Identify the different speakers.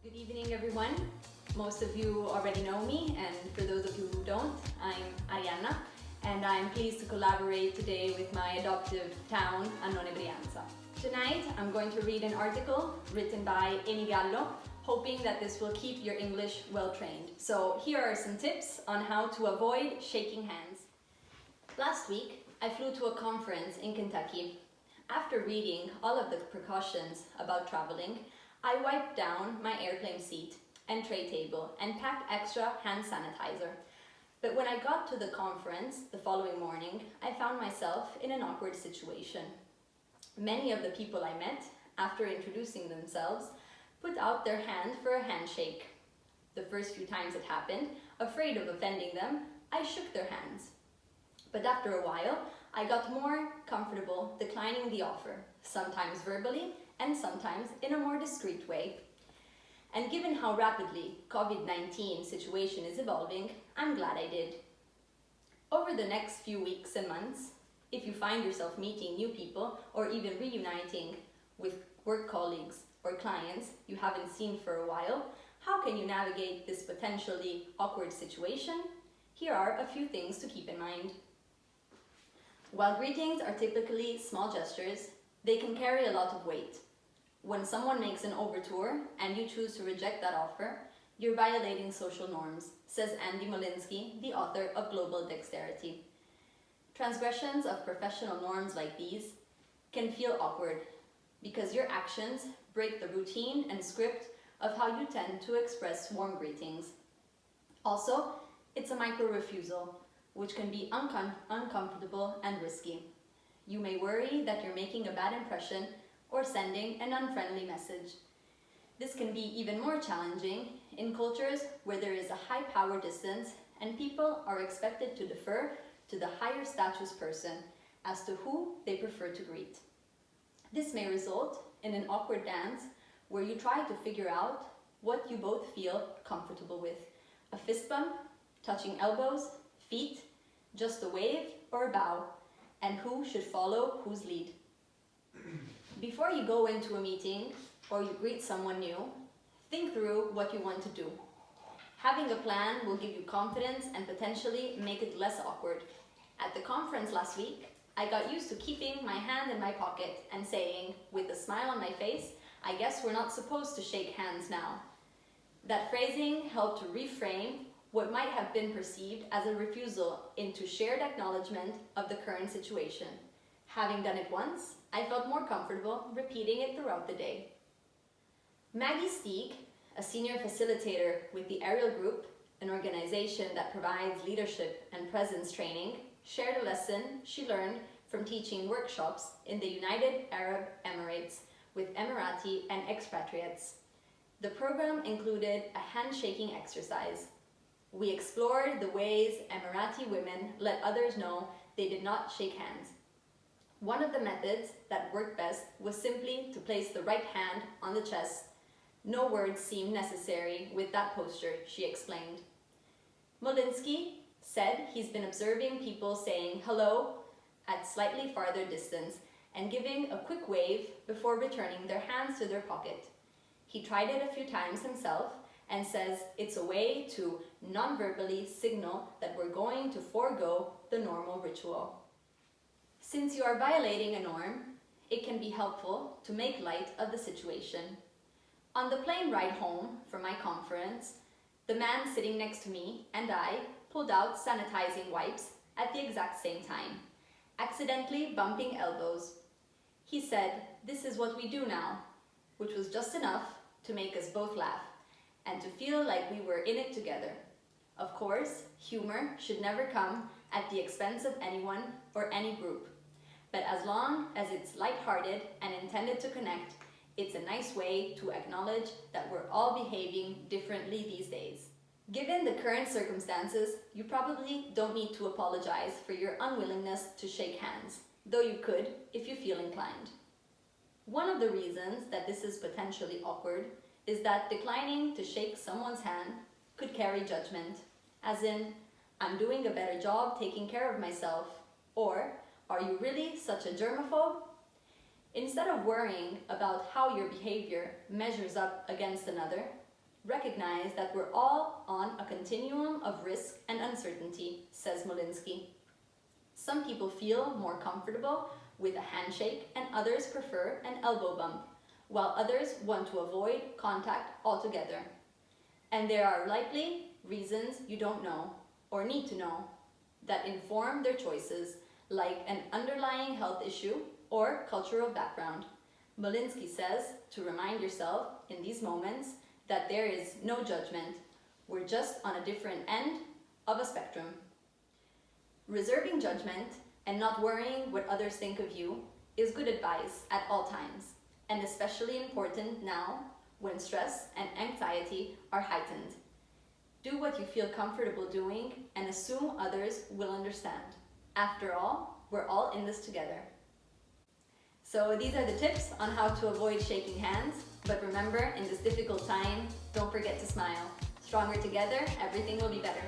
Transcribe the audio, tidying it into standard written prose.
Speaker 1: Good evening, everyone. Most of you already know me, and for those of you who don't, I'm Arianna, and I'm pleased to collaborate today with my adoptive town, Annone di Brianza. Tonight, I'm going to read an article written by Amy Gallo, hoping that this will keep your English well trained. So here are some tips on how to avoid shaking hands. Last week, I flew to a conference in Kentucky. After reading all of the precautions about traveling, I wiped down my airplane seat and tray table and packed extra hand sanitizer. But when I got to the conference the following morning, I found myself in an awkward situation. Many of the people I met, after introducing themselves, put out their hand for a handshake. The first few times it happened, afraid of offending them, I shook their hands. But after a while, I got more comfortable declining the offer, sometimes verbally and sometimes in a more discreet way. And given how rapidly COVID-19 situation is evolving, I'm glad I did. Over the next few weeks and months, if you find yourself meeting new people or even reuniting with work colleagues or clients you haven't seen for a while, how can you navigate this potentially awkward situation? Here are a few things to keep in mind. While greetings are typically small gestures, they can carry a lot of weight. When someone makes an overture and you choose to reject that offer, you're violating social norms, says Andy Molinsky, the author of Global Dexterity. Transgressions of professional norms like these can feel awkward because your actions break the routine and script of how you tend to express warm greetings. Also, it's a micro-refusal, which can be uncomfortable and risky. You may worry that you're making a bad impression or sending an unfriendly message. This can be even more challenging in cultures where there is a high power distance and people are expected to defer to the higher status person as to who they prefer to greet. This may result in an awkward dance where you try to figure out what you both feel comfortable with: a fist bump, touching elbows, feet, just a wave or a bow, and who should follow whose lead. Before you go into a meeting or you greet someone new, think through what you want to do. Having a plan will give you confidence and potentially make it less awkward. At the conference last week, I got used to keeping my hand in my pocket and saying, with a smile on my face, "I guess we're not supposed to shake hands now." That phrasing helped to reframe what might have been perceived as a refusal into shared acknowledgement of the current situation. Having done it once, I felt more comfortable repeating it throughout the day. Maggie Steeg, a senior facilitator with the Ariel Group, an organization that provides leadership and presence training, shared a lesson she learned from teaching workshops in the United Arab Emirates with Emirati and expatriates. The program included a handshaking exercise. We explored the ways Emirati women let others know they did not shake hands. One of the methods that worked best was simply to place the right hand on the chest. No words seemed necessary with that posture, she explained. Molinsky said he's been observing people saying hello at slightly farther distance and giving a quick wave before returning their hands to their pocket. He tried it a few times himself and says it's a way to non-verbally signal that we're going to forego the normal ritual. Since you are violating a norm, it can be helpful to make light of the situation. On the plane ride home from my conference, the man sitting next to me and I pulled out sanitizing wipes at the exact same time, accidentally bumping elbows. He said, "This is what we do now," which was just enough to make us both laugh and to feel like we were in it together. Of course, humor should never come at the expense of anyone or any group. But as long as it's lighthearted and intended to connect, it's a nice way to acknowledge that we're all behaving differently these days. Given the current circumstances, you probably don't need to apologize for your unwillingness to shake hands, though you could if you feel inclined. One of the reasons that this is potentially awkward is that declining to shake someone's hand could carry judgment, as in, "I'm doing a better job taking care of myself," or "Are you really such a germaphobe?" Instead of worrying about how your behavior measures up against another, Recognize that we're all on a continuum of risk and uncertainty, says Molinsky. Some people feel more comfortable with a handshake and others prefer an elbow bump, while others want to avoid contact altogether. And there are likely reasons you don't know or need to know that inform their choices, like an underlying health issue or cultural background. Molinsky says to remind yourself in these moments that there is no judgment. We're just on a different end of a spectrum. Reserving judgment and not worrying what others think of you is good advice at all times, and especially important now when stress and anxiety are heightened. Do what you feel comfortable doing and assume others will understand. After all, we're all in this together. So these are the tips on how to avoid shaking hands, but remember, in this difficult time, don't forget to smile. Stronger together, everything will be better.